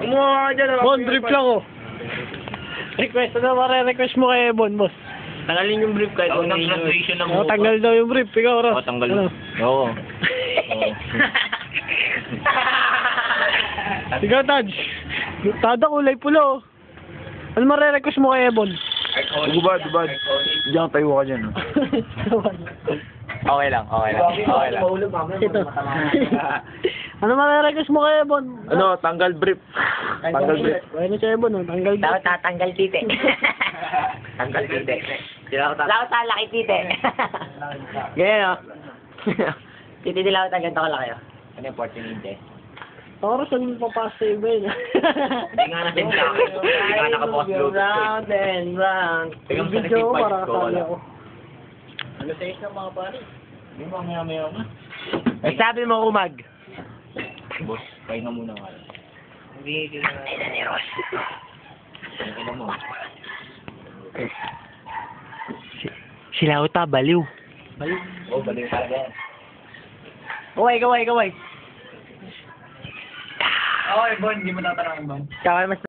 Kumuha ka dyan. Bon, brief lang oh. Request, ano mare-request mo kay Bon, boss? Tanggalin yung brief kahit Ako ng graduation ng Oh, tanggal daw yung brief, ikaw, Ross. Oo, tanggal. Ano? Oo. Ikaw, Taj. Tada kulay pula oh. Ano mare-request mo kay Bon? Gubad. Diyan tayo ka dyan. Okay lang. Ito. Ano mare-request mo kay Bon? Ano, tanggal brief. Tanggal brief. Ano siya Bon, oh? Tanggal brief. Dapat tatanggal tite. Tanggal tite. Dapat talaki tite. Ganyan o. Tite nila ako ganito ka lang kayo. Ano yung 14 inches? Oras ang papasa iba yun. Hindi nga natin sa akin. Hindi nga nakabukas Bluetooth. Round and round. Yung video ko para kasali ako. Ano sa ng mga pare? Hindi mo maya na. Ay, sabi mo umag. Boss, kain na muna nga. Hindi Ay, ni Ross. Ano mo? Sila uta, baliw. Oh, balik talaga yan. Gaway. Okay, Bon, hindi mo tatanungin, Bon. Kaya mas